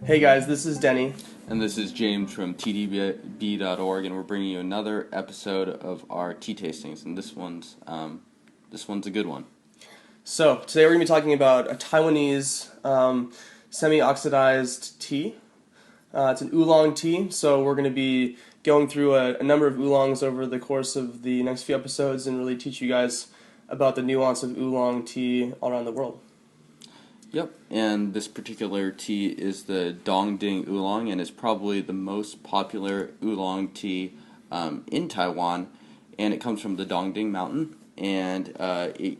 Hey guys, this is Denny. And this is James from TeaDB.org, and we're bringing you another episode of our tea tastings, and this one's a good one. So today we're going to be talking about a Taiwanese semi-oxidized tea. It's an oolong tea, so we're going to be going through a number of oolongs over the course of the next few episodes and really teach you guys about the nuance of oolong tea all around the world. Yep, and this particular tea is the Dongding Oolong, and is probably the most popular oolong tea in Taiwan, and it comes from the Dongding Mountain, and it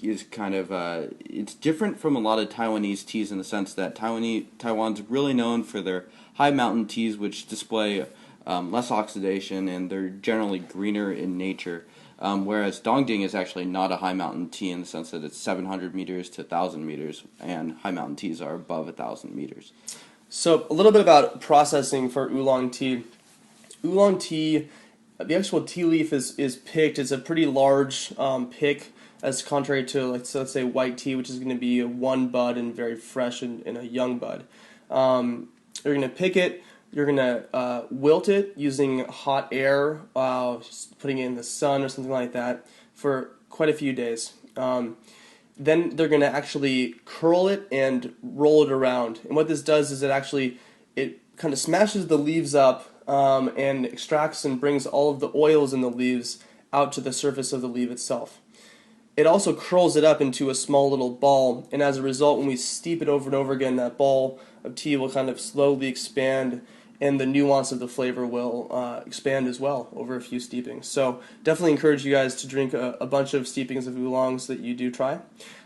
is it's different from a lot of Taiwanese teas in the sense that Taiwan's really known for their high mountain teas, which display less oxidation, and they're generally greener in nature. Whereas Dongding is actually not a high mountain tea in the sense that it's 700 meters to 1,000 meters, and high mountain teas are above 1,000 meters. So a little bit about processing for oolong tea. Oolong tea, the actual tea leaf is picked. It's a pretty large pick, as contrary to let's say white tea, which is going to be a one bud and very fresh and a young bud. You're going to pick it. You're going to wilt it using hot air, putting it in the sun or something like that for quite a few days. Then they're going to actually curl it and roll it around. And what this does is it kind of smashes the leaves up and extracts and brings all of the oils in the leaves out to the surface of the leaf itself. It also curls it up into a small little ball, and as a result, when we steep it over and over again, that ball of tea will kind of slowly expand, and the nuance of the flavor will expand as well over a few steepings. So definitely encourage you guys to drink a bunch of steepings of oolongs that you do try.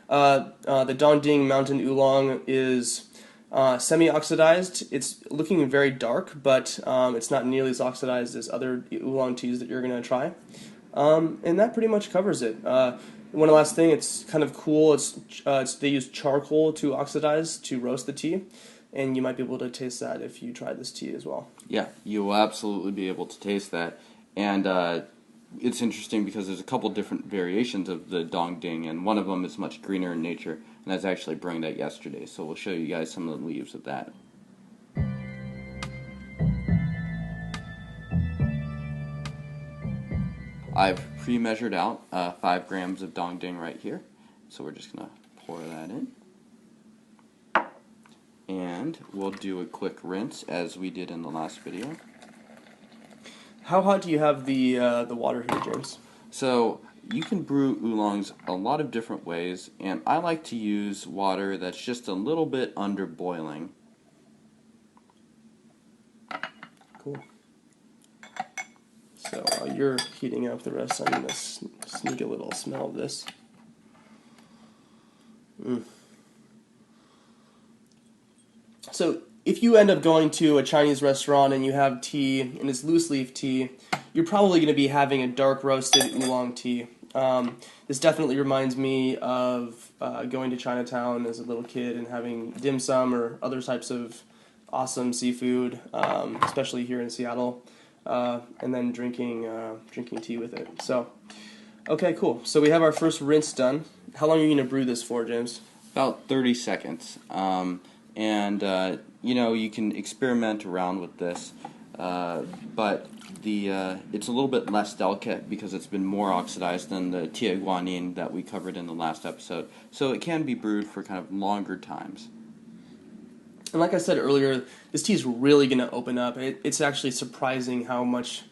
The Dongding Mountain Oolong is semi-oxidized. It's looking very dark, but it's not nearly as oxidized as other oolong teas that you're going to try. And that pretty much covers it. One last thing, it's kind of cool. They use charcoal to oxidize, to roast the tea, and you might be able to taste that if you try this tea as well. Yeah, you will absolutely be able to taste that, and it's interesting because there's a couple different variations of the Dongding, and one of them is much greener in nature, and that's actually burned out yesterday, so we'll show you guys some of the leaves of that. I've pre-measured out 5 grams of Dongding right here, so we're just going to pour that in. And we'll do a quick rinse as we did in the last video. How hot do you have the water here, James? So you can brew oolongs a lot of different ways, and I like to use water that's just a little bit under boiling. Cool. So while you're heating up the rest, I'm going to sneak a little smell of this. So if you end up going to a Chinese restaurant and you have tea and it's loose leaf tea, you're probably going to be having a dark roasted oolong tea. This definitely reminds me of going to Chinatown as a little kid and having dim sum or other types of awesome seafood, especially here in Seattle, and then drinking tea with it. So, okay, cool. So we have our first rinse done. How long are you going to brew this for, James? About 30 seconds. You can experiment around with this, but it's a little bit less delicate because it's been more oxidized than the TeaDB that we covered in the last episode. So it can be brewed for kind of longer times. And like I said earlier, this tea is really going to open up. It's actually surprising how much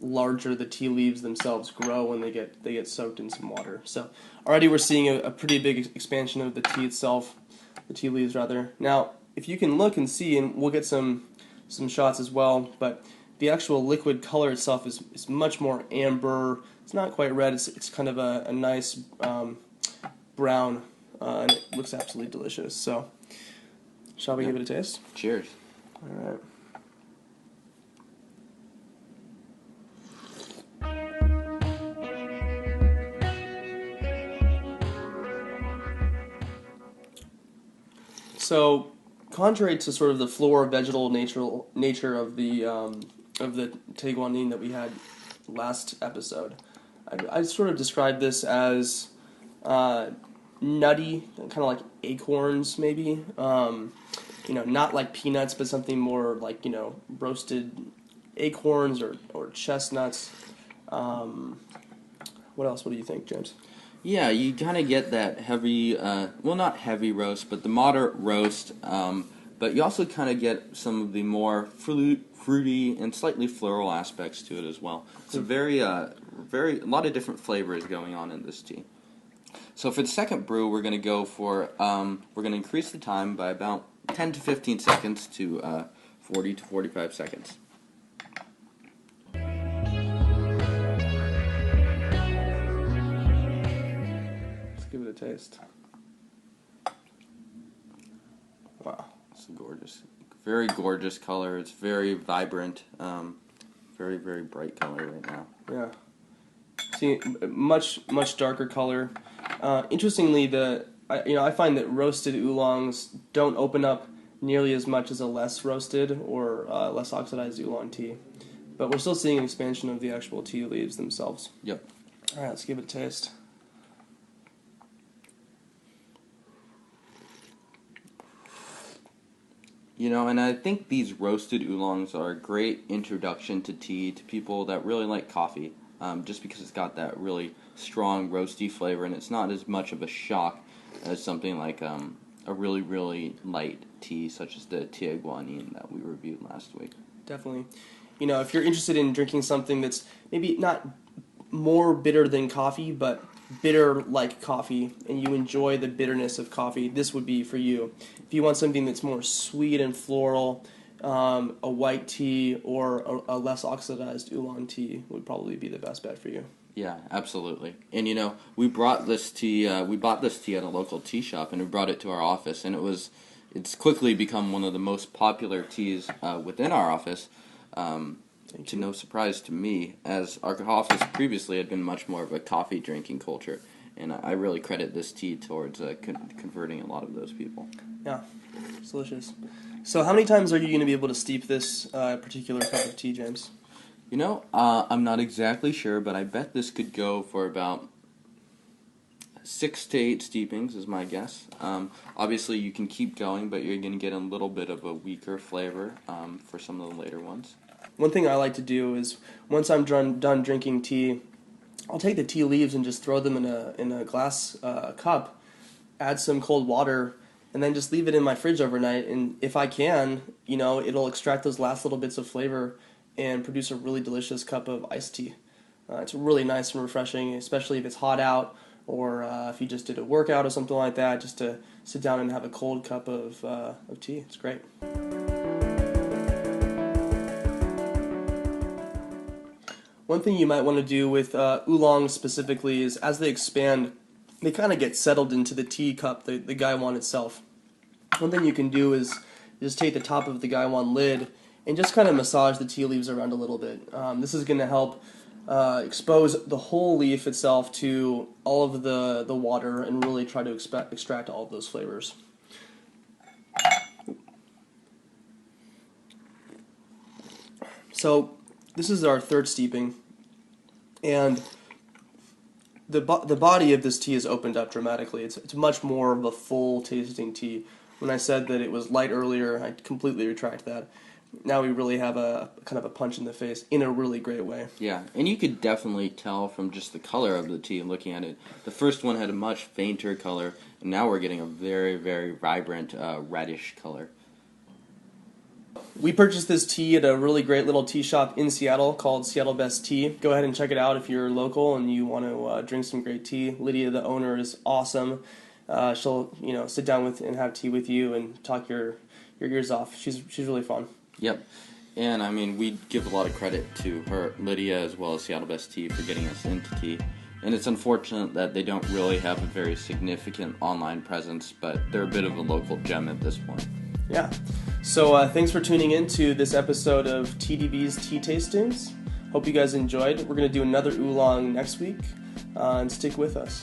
larger the tea leaves themselves grow when they get soaked in some water. So already we're seeing a pretty big expansion of the tea itself, the tea leaves rather. Now, if you can look and see, and we'll get some shots as well, but the actual liquid color itself is much more amber. It's not quite red. It's kind of a nice brown, and it looks absolutely delicious. So, shall we give it a taste? Cheers. All right. So, contrary to sort of the flora vegetal nature of the Taiguanin that we had last episode, I sort of describe this as nutty, kind of like acorns maybe. Not like peanuts, but something more like, roasted acorns or chestnuts. What else? What do you think, James? Yeah, you kind of get that heavy, well, not heavy roast, but the moderate roast. But you also kind of get some of the more fruity and slightly floral aspects to it as well. It's a a lot of different flavors going on in this tea. So for the second brew, we're going to go for, we're going to increase the time by about 10 to 15 seconds to 40 to 45 seconds. Let's give it a taste. Wow. It's gorgeous. Very gorgeous color. It's very vibrant. Very, very bright color right now. Yeah. See, much darker color. Interestingly, I find that roasted oolongs don't open up nearly as much as a less roasted or less oxidized oolong tea. But we're still seeing an expansion of the actual tea leaves themselves. Yep. All right, let's give it a taste. And I think these roasted oolongs are a great introduction to tea to people that really like coffee, just because it's got that really strong roasty flavor, and it's not as much of a shock as something like a really, really light tea, such as the TeaDB that we reviewed last week. Definitely. If you're interested in drinking something that's maybe not more bitter than coffee, but bitter like coffee, and you enjoy the bitterness of coffee, this would be for you. If you want something that's more sweet and floral, a white tea or a less oxidized oolong tea would probably be the best bet for you. Yeah, absolutely. And we brought this tea. We bought this tea at a local tea shop, and we brought it to our office, and it's quickly become one of the most popular teas within our office. To no surprise to me, as our office previously had been much more of a coffee drinking culture, and I really credit this tea towards converting a lot of those people. Yeah, it's delicious. So how many times are you going to be able to steep this particular cup of tea, James? I'm not exactly sure, but I bet this could go for about 6 to 8 steepings is my guess. Obviously, you can keep going, but you're going to get a little bit of a weaker flavor for some of the later ones. One thing I like to do is, once I'm done drinking tea, I'll take the tea leaves and just throw them in a glass cup, add some cold water, and then just leave it in my fridge overnight. And if I can, it'll extract those last little bits of flavor and produce a really delicious cup of iced tea. It's really nice and refreshing, especially if it's hot out, or if you just did a workout or something like that, just to sit down and have a cold cup of tea. It's great. One thing you might want to do with oolong specifically is, as they expand, they kind of get settled into the tea cup, the gaiwan itself. One thing you can do is just take the top of the gaiwan lid and just kind of massage the tea leaves around a little bit. This is going to help expose the whole leaf itself to all of the water and really try to extract all of those flavors. So this is our third steeping, and the body of this tea is opened up dramatically. It's much more of a full tasting tea. When I said that it was light earlier, I completely retract that. Now we really have a kind of a punch in the face in a really great way. Yeah, and you could definitely tell from just the color of the tea and looking at it. The first one had a much fainter color, and now we're getting a very, very vibrant reddish color. We purchased this tea at a really great little tea shop in Seattle called Seattle Best Tea. Go ahead and check it out if you're local and you want to drink some great tea. Lydia, the owner, is awesome. She'll sit down with and have tea with you and talk your ears off. She's really fun. Yep. And I mean, we give a lot of credit to her, Lydia, as well as Seattle Best Tea, for getting us into tea. And it's unfortunate that they don't really have a very significant online presence, but they're a bit of a local gem at this point. Yeah. So thanks for tuning in to this episode of TeaDB's Tea Tastings. Hope you guys enjoyed. We're going to do another oolong next week, and stick with us.